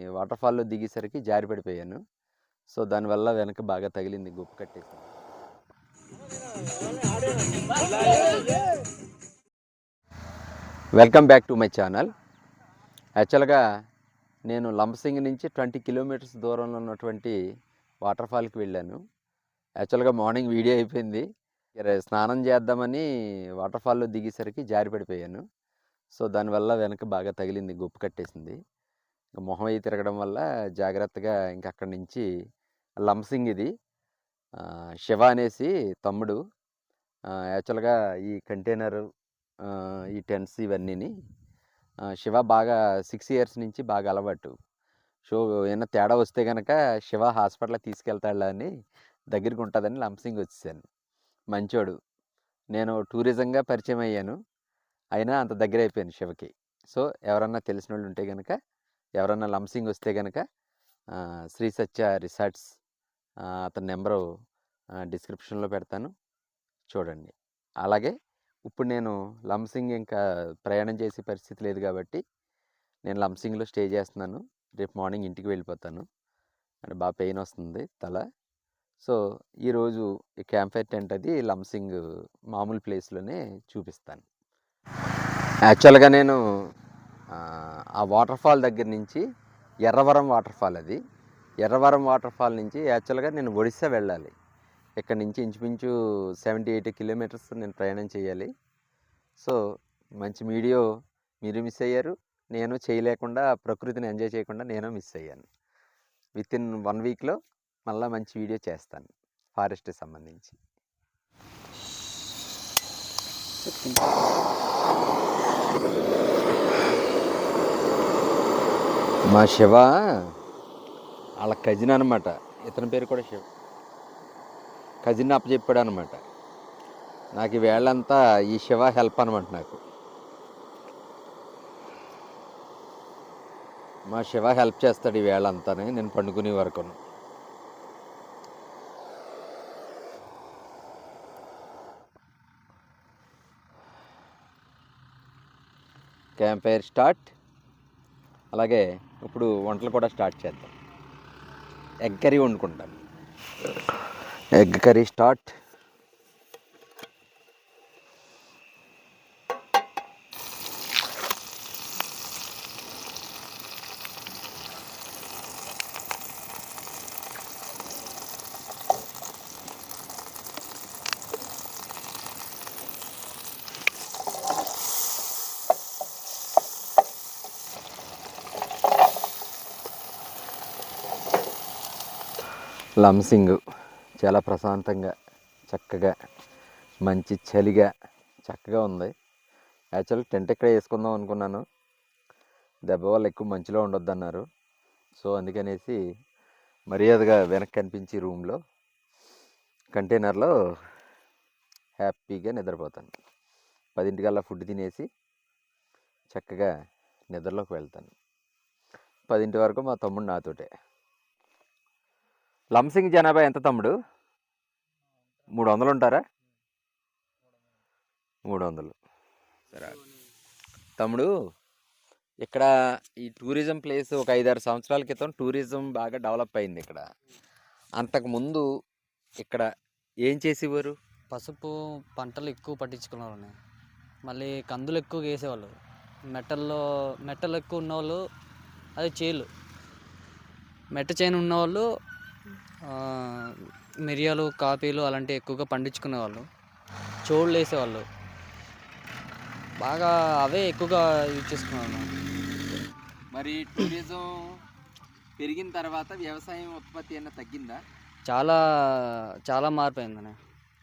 ఈ వాటర్ ఫాల్‌లో దిగేసరికి జారి పడిపోయాను. సో, దానివల్ల వెనక బాగా తగిలింది. గుప్ప కట్టేసింది. Welcome back to my channel. యాక్చువల్‌గా నేను లంబసింగి నుంచి 20 కిలోమీటర్స్ దూరంలో ఉన్నటువంటి వాటర్ ఫాల్‌కి వెళ్ళాను. యాక్చువల్‌గా మార్నింగ్ వీడియో అయిపోయింది. స్నానం చేద్దామని వాటర్ ఫాల్‌లో దిగేసరికి జారి పడిపోయాను. సో, దానివల్ల వెనక బాగా తగిలింది. గుప్ప కట్టేసింది. మొహం అయి తిరగడం వల్ల జాగ్రత్తగా ఇంక అక్కడి నుంచి లంబసింగ్ ఇది. శివ అనేసి తమ్ముడు యాక్చువల్‌గా ఈ కంటైనరు ఈ టెంట్స్ ఇవన్నీని శివ బాగా 6 ఇయర్స్ నుంచి బాగా అలవాటు. సో, ఏమన్నా తేడా వస్తే గనక శివ హాస్పిటల్‌కి తీసుకెళ్తాడులే అని దగ్గరికి ఉంటుందని లంబసింగ్ వచ్చేసాను. మంచోడు. నేను టూరిజంగా పరిచయం అయ్యాను. అయినా అంత దగ్గర అయిపోయాను శివకి. సో, ఎవరన్నా తెలిసినోళ్ళు ఉంటే గనక, ఎవరన్నా లంబసింగ్ వస్తే గనక శ్రీ సత్య రిసార్ట్స్ అతని నెంబరు డిస్క్రిప్షన్‌లో పెడతాను. చూడండి. అలాగే ఇప్పుడు నేను లంబసింగ్ ఇంకా ప్రయాణం చేసే పరిస్థితి లేదు కాబట్టి నేను లంబసింగ్‌లో స్టే చేస్తున్నాను. రేపు మార్నింగ్ ఇంటికి వెళ్ళిపోతాను. అంటే బాగా పెయిన్ వస్తుంది తల. సో, ఈరోజు ఈ క్యాంప్ ఫైర్ టెంట్ అది లంబసింగ్ మామూలు ప్లేస్‌లోనే చూపిస్తాను. యాక్చువల్‌గా నేను ఆ వాటర్ ఫాల్ దగ్గర నుంచి ఎర్రవరం వాటర్ ఫాల్ అది. ఎర్రవరం వాటర్ ఫాల్ నుంచి యాక్చువల్‌గా నేను ఒడిస్సా వెళ్ళాలి. ఇక్కడ నుంచి ఇంచుమించు 70-80 కిలోమీటర్స్ నేను ప్రయాణం చేయాలి. సో, మంచి వీడియో మీరు మిస్ అయ్యారు. నేను చేయలేకుండా ప్రకృతిని ఎంజాయ్ చేయకుండా నేను మిస్ అయ్యాను. వితిన్ 1 వీక్‌లో మళ్ళా మంచి వీడియో చేస్తాను ఫారెస్ట్‌కి సంబంధించి. మా శివ వాళ్ళ కజిన్ అనమాట. ఇతని పేరు కూడా శివ. కజిన్ అప్పచెప్పాడు అనమాట. నాకు ఈ వేళంతా ఈ శివ హెల్ప్ అనమాట నాకు. మా శివ హెల్ప్ చేస్తాడు ఈ వేళంతానే నేను పండుకునే వరకును. Camp fire start. అలాగే ఇప్పుడు వంటలు కూడా స్టార్ట్ చేద్దాం. ఎగ్ కర్రీ వండుకుంటాను. Egg curry start. లంబసింగ్ చాలా ప్రశాంతంగా చక్కగా మంచి చలిగా చక్కగా ఉంది. యాక్చువల్ టెంట్ ఇక్కడ వేసుకుందాం అనుకున్నాను. దెబ్బ వల్ల ఎక్కువ మంచులో ఉండొద్దు అన్నారు. సో, అందుకనేసి మర్యాదగా వెనక్కి కనిపించి రూమ్లో కంటైనర్లో హ్యాపీగా నిద్రపోతాను. 10 ఫుడ్ తినేసి చక్కగా నిద్రలోకి వెళ్తాను. 10 వరకు మా తమ్ముడు నాతోటే. లంబసింగ్ జనాభా ఎంత తమ్ముడు? 300 ఉంటారా? 300. సరే తమ్ముడు, ఇక్కడ ఈ టూరిజం ప్లేస్ ఒక 5-6 సంవత్సరాల క్రితం టూరిజం బాగా డెవలప్ అయింది ఇక్కడ. అంతకుముందు ఇక్కడ ఏం చేసేవారు? పసుపు పంటలు ఎక్కువ పట్టించుకునేవాళ్ళు. మళ్ళీ కందులు ఎక్కువ వేసేవాళ్ళు. మెట్టలు ఎక్కువ ఉన్నవాళ్ళు అది చేలు. మెట్ట చేను ఉన్నవాళ్ళు మిరియాలు, కాఫీలు అలాంటివి ఎక్కువగా పండించుకునేవాళ్ళు. చోళ్ళు వేసేవాళ్ళు. బాగా అవే ఎక్కువగా యూజ్ చేసుకునేవాళ్ళు. మరి టూరిజం పెరిగిన తర్వాత వ్యవసాయం ఉత్పత్తి ఏమైనా తగ్గిందా? చాలా చాలా మారిపోయిందనే.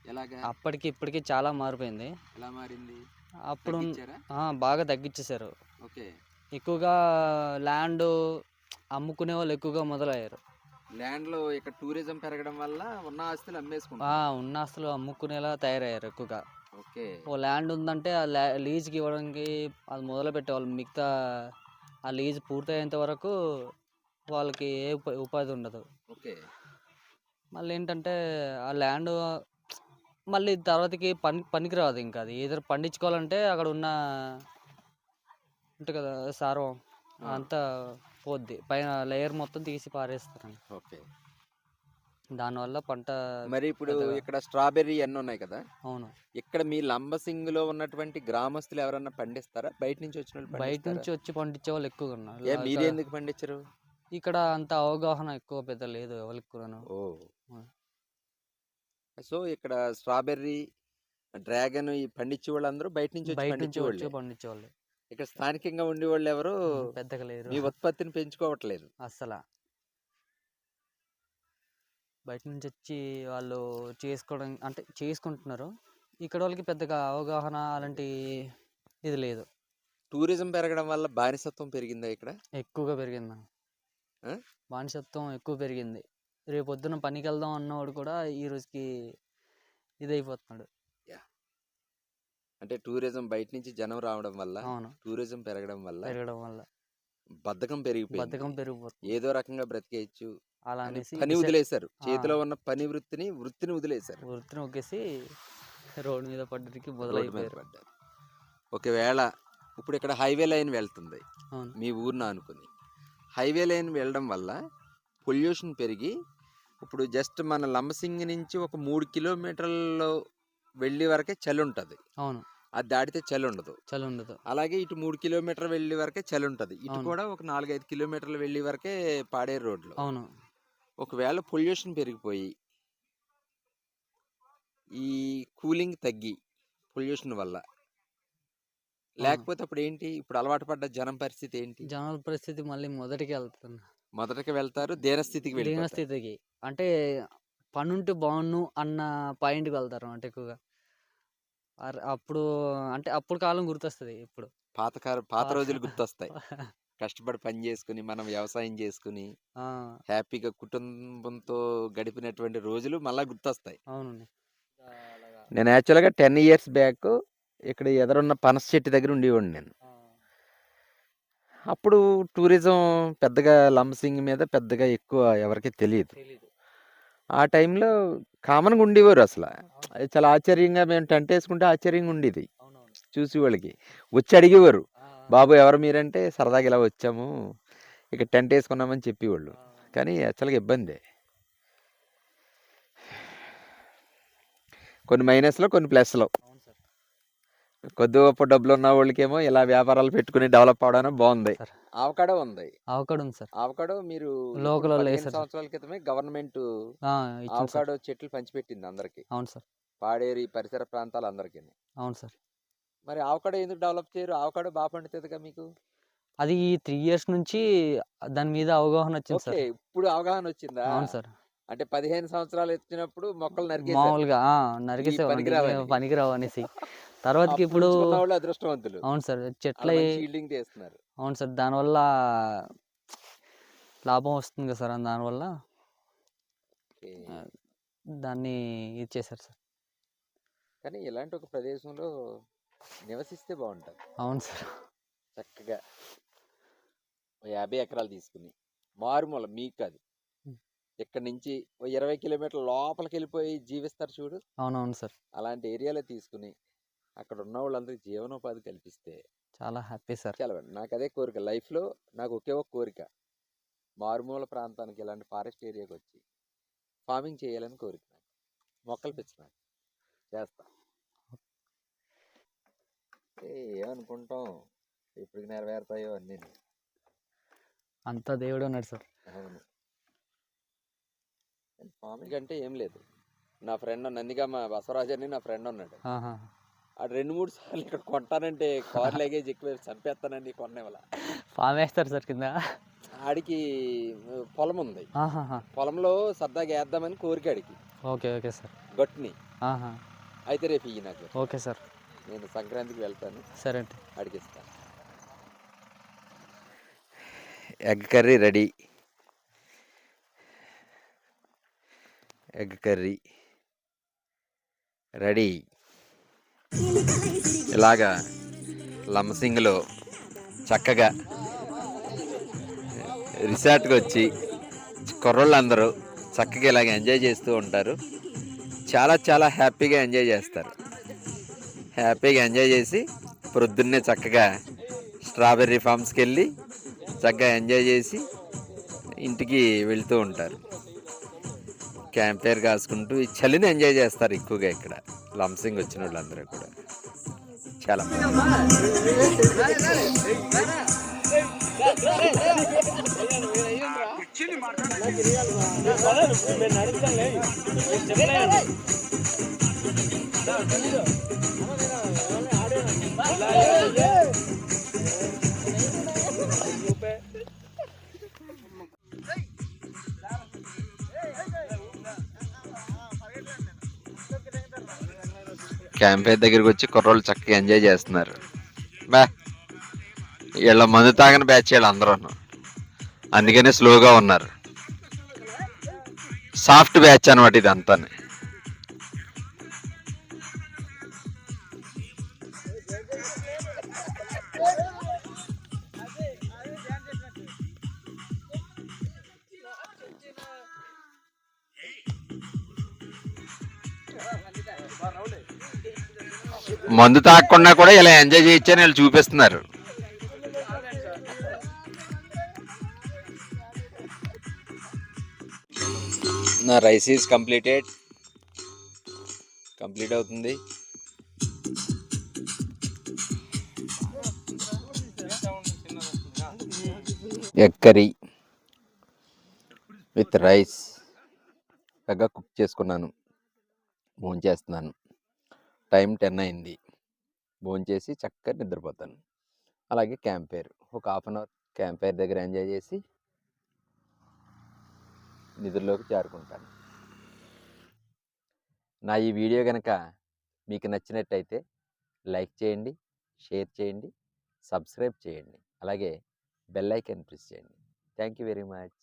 ఎలాగా? అప్పటికి ఇప్పటికి చాలా మారిపోయింది. ఎలా మారింది? అప్పుడు తగ్గించారా? బాగా తగ్గించేశారు. ఓకే. ఎక్కువగా ల్యాండ్ అమ్ముకునే వాళ్ళు ఎక్కువగా మొదలయ్యారు. ల్యాండ్లో ఇక్కడ టూరిజం పెరగడం వల్ల ఉన్న ఆస్తులు అమ్మేసుకుంటారు. ఉన్న ఆస్తులు అమ్ముకునేలా తయారయ్యారు ఎక్కువగా. ఓకే. ఓ ల్యాండ్ ఉందంటే ఆ లీజ్కి ఇవ్వడానికి అది మొదలు పెట్టేవాళ్ళు. మిగతా ఆ లీజ్ పూర్తయ్యేంత వరకు వాళ్ళకి ఏ ఉపాధి ఉండదు. ఓకే. మళ్ళీ ఏంటంటే ఆ ల్యాండ్ మళ్ళీ తర్వాతకి పనికిరాదు. ఇంకా అది ఏదో పండించుకోవాలంటే అక్కడ ఉన్న ఉంటుంది కదా సారం అంతా పోద్ది, పైన లేయర్ మొత్తం తీసి పారేస్తారండి. ఓకే. దానివల్ల పంట మరి ఇప్పుడు పెద్దగా ఇక్కడ స్ట్రాబెర్రీ అన్నీ ఉన్నాయి కదా, అవును. ఇక్కడ మీ లంబసింగిలో ఉన్నటువంటి గ్రామస్తులు ఎవరన్నా పండిస్తారా? బయట నుంచి వచ్చిన వాళ్ళు బయట పండిస్తారా? నుంచి వచ్చి పండించే వాళ్ళు ఎక్కువగా ఉన్నారు. ఏ మీరే ఎందుకు పండించరు? ఇక్కడ అంత అవగాహన ఎక్కువ పెద్ద లేదు ఎవరికి కూడాను. ఓ, ఆ. సో ఇక్కడ స్ట్రాబెర్రీ, డ్రాగన్ ఈ పండించే వాళ్ళందరూ బయట నుంచి వచ్చి బయట నుంచి పండించే వచ్చి వాళ్ళే. పండించే వాళ్ళు ఇక్కడ స్థానికంగా ఉండేవాళ్ళు ఎవరు పెద్దగా లేరు మీ ఉత్పత్తిని పెంచుకోవట్లేదు. అస్సలు. బయట నుంచి వచ్చి వాళ్ళు చేసుకోవడం అంటే చేసుకుంటున్నారు. ఇక్కడ వాళ్ళకి పెద్దగా అవగాహన అలాంటి ఇది లేదు. టూరిజం పెరగడం వల్ల బానిసత్వం పెరిగిందా ఇక్కడ? ఎక్కువగా పెరిగింది. ఆ? బానిసత్వం ఎక్కువ పెరిగింది. రేపు పొద్దున పనికి వెళ్దాం అన్నవాడు కూడా ఈ రోజుకి ఇదైపోతున్నాడు. అంటే టూరిజం బయట నుంచి జనం రావడం వల్ల, అవును, టూరిజం పెరగడం వల్ల బద్ధకం బద్ధకం పెరిగిపోతుంది. ఏదో రకంగా బ్రతికేయచ్చు అలా అని అనేసి పని వదిలేశారు. చేతిలో ఉన్న వృత్తిని వదిలేశారు. వృత్తిని ఒకేసి రోడ్డు మీద పడ్డానికి రోడ్డు మీద మొదలైపోయారు. పడ్డారు. ఒకవేళ ఇప్పుడు ఇక్కడ హైవే లైన్ వెళ్తుంది అవును, మీ ఊరిని అనుకుని, హైవే లైన్ వెళ్ళడం వల్ల పొల్యూషన్ పెరిగి ఇప్పుడు జస్ట్ మన లంబసింగి నుంచి ఒక 3 కిలోమీటర్లలో వెళ్ళే వరకే చలి ఉంటుంది. అవును, అది దాటితే చలి ఉండదు. చలి ఉండదు. అలాగే ఇటు 3 కిలోమీటర్లు వెళ్ళే వరకే చలి ఉంటుంది. ఇటు అవును. కూడా ఒక 4-5 కిలోమీటర్లు వెళ్ళే వరకే పాడేరు రోడ్లు. అవును, ఒకవేళ పొల్యూషన్ పెరిగిపోయి ఈ కూలింగ్ తగ్గి పొల్యూషన్ వల్ల, లేకపోతే అప్పుడు ఏంటి? ఇప్పుడు అలవాటు పడ్డ జనం పరిస్థితి ఏంటి? జనాల పరిస్థితి మళ్ళీ మొదటికి వెళ్తుంది. మొదటకి వెళ్తారు, దీనస్థితికి వెళ్ళిపోతారు. దీనస్థితికి అంటే పనుంటే బాగుండు అన్న పాయింట్కి వెళ్తారు అంటే ఎక్కువగా. అప్పుడు అంటే అప్పుడు కాలం గుర్తొస్తుంది. ఇప్పుడు పాత రోజులు గుర్తొస్తాయి. కష్టపడి పని చేసుకుని మనం వ్యవసాయం చేసుకుని ఆ, హ్యాపీగా కుటుంబంతో గడిపినటువంటి రోజులు మళ్ళా గుర్తొస్తాయి. అవునండి. నేను యాక్చువల్గా 10 ఇయర్స్ బ్యాక్ ఇక్కడ ఎదురున్న పనస చెట్టు దగ్గర ఉండేవాడిని నేను. అప్పుడు టూరిజం పెద్దగా లంబసింగి మీద పెద్దగా ఎక్కువ ఎవరికి తెలియదు. ఆ టైంలో కామన్గా ఉండేవారు. అసలు అది చాలా ఆశ్చర్యంగా, మేము టెంట్ వేసుకుంటే ఆశ్చర్యంగా ఉండేది చూసి వాళ్ళకి. వచ్చి అడిగేవారు, బాబు ఎవరు మీరంటే, సరదాగా ఇలా వచ్చాము ఇక టెంట్ వేసుకున్నామని చెప్పేవాళ్ళు. కానీ యాక్చువల్గా ఇబ్బందే, కొన్ని మైనస్లో కొన్ని ప్లస్లో. కొద్ది గొప్ప డబ్బులు ఉన్న వాళ్ళకేమో ఇలా వ్యాపారాలు పెట్టుకుని డెవలప్ అవడానికి బాగుంది. అవకాడో ఉంది. అవకాడో ఉంది సార్. అవకాడో మీరు లోకల్ 15 సంవత్సరాల క్రితమే గవర్నమెంట్ అవకాడో చెట్లు పంచిపెట్టింది అందరికి. అవును సార్. పాడేరు ఈ పరిసర ప్రాంతాలు అందరికి. అవును సార్. మరి అవకాడో ఎందుకు డెవలప్ చేయరు? అవకాడో బాగా పండుతుందిగా మీకు. అది 3 years నుంచి దాని మీద అవగాహన వచ్చింది సార్. ఇప్పుడు అవగాహన వచ్చిందా? అవును సార్. అంటే 15 సంవత్సరాలు వచ్చినప్పుడు మొక్కలు నరికేసారు. మామూలుగా నరికేసే పనికిరావు అనేసి. తర్వాతకి ఇప్పుడు అదృష్టవంతులు. అవును సార్, చెట్ల షీల్డింగ్ చేస్తున్నారు. అవును సార్, దానివల్ల లాభం వస్తుంది కదా సార్. దానివల్ల దాన్ని ఇది చేశారు సార్. కానీ ఇలాంటి ఒక ప్రదేశంలో నివసిస్తే బాగుంటుంది. అవును సార్. చక్కగా 50 ఎకరాలు తీసుకుని మారుమూల, మీకు కాదు, ఇక్కడ నుంచి 20 కిలోమీటర్ల లోపలికి వెళ్ళిపోయి జీవిస్తారు చూడు. అవునవును సార్. అలాంటి ఏరియాలో తీసుకుని అక్కడ ఉన్న వాళ్ళందరికీ జీవనోపాధి కల్పిస్తే చాలా హ్యాపీ సార్. చాలా నాకు అదే కోరిక లైఫ్లో. నాకు ఒకే ఒక కోరిక, మారుమూల ప్రాంతానికి ఇలాంటి ఫారెస్ట్ ఏరియాకి వచ్చి ఫార్మింగ్ చేయాలని కోరిక. నాకు మొక్కలు పెంచినాను, చేస్తా. ఏమనుకుంటాం, ఇప్పుడు నెరవేరుతాయో అన్నీ. అంతా దేవుడు ఉన్నాడు సార్. అవును. ఫార్మింగ్ అంటే ఏం లేదు. నా ఫ్రెండ్ నందిగామ బసవరాజు అని నా ఫ్రెండ్ ఉన్నాడు. ఆడు 2-3 సార్లు ఇక్కడ కొంటానంటే కార్ లగేజ్ ఎక్కువ చంపేస్తానని కొనేవాళ్ళ. ఫామ్ వేస్తారు సార్ కింద. ఆడికి పొలం ఉంది, పొలంలో సరదాగా వేద్దామని కోరిక ఆడికి. Okay okay sir. గట్టుని అయితే రేపు ఇయ్యి నాకు. Okay sir. నేను సంక్రాంతికి వెళ్తాను. సరే అండి, ఆడికి ఇస్తాను. Egg curry ready. Egg curry ready. ఇలాగా లంబసింగిలో చక్కగా రిసార్ట్కి వచ్చి కుర్రోళ్ళందరూ చక్కగా ఇలాగ ఎంజాయ్ చేస్తూ ఉంటారు. చాలా చాలా హ్యాపీగా ఎంజాయ్ చేస్తారు. హ్యాపీగా ఎంజాయ్ చేసి ప్రొద్దున్నే చక్కగా స్ట్రాబెర్రీ ఫామ్స్కి వెళ్ళి చక్కగా ఎంజాయ్ చేసి ఇంటికి వెళ్తూ ఉంటారు. క్యాంప్ ఫైర్ కాసుకుంటూ ఈ చలిని ఎంజాయ్ చేస్తారు ఎక్కువగా ఇక్కడ లంసింగ్ వచ్చిన వాళ్ళందరూ కూడా చాలా క్యాంప్ ఫైర్ దగ్గరికి వచ్చి కుర్రోళ్ళు చక్కగా ఎంజాయ్ చేస్తున్నారు. బా వీళ్ళ మందు తాగని బ్యాచ్ వీళ్ళు అందరూ, అందుకనే స్లోగా ఉన్నారు. సాఫ్ట్ బ్యాచ్ అనమాట ఇది అంతా. మందు తాగకుండా కూడా ఇలా ఎంజాయ్ చేయొచ్చని వీళ్ళు చూపిస్తున్నారు. నా రైస్ ఈజ్ కంప్లీట్ అవుతుంది. ఎగ్ కర్రీ విత్ రైస్ చక్కగా కుక్ చేసుకున్నాను. భోంచేస్తున్నాను. టైం 10 అయింది. భోంచేసి చక్కగా నిద్రపోతాను. అలాగే క్యాంప్ ఫైర్ ఒక half an hour camp fire దగ్గర ఎంజాయ్ చేసి నిద్రలోకి చేరుకుంటాను. నా ఈ వీడియో కనుక మీకు నచ్చినట్టయితే లైక్ చేయండి, షేర్ చేయండి, సబ్స్క్రైబ్ చేయండి, అలాగే బెల్ ఐకాన్ ప్రెస్ చేయండి. Thank you very much.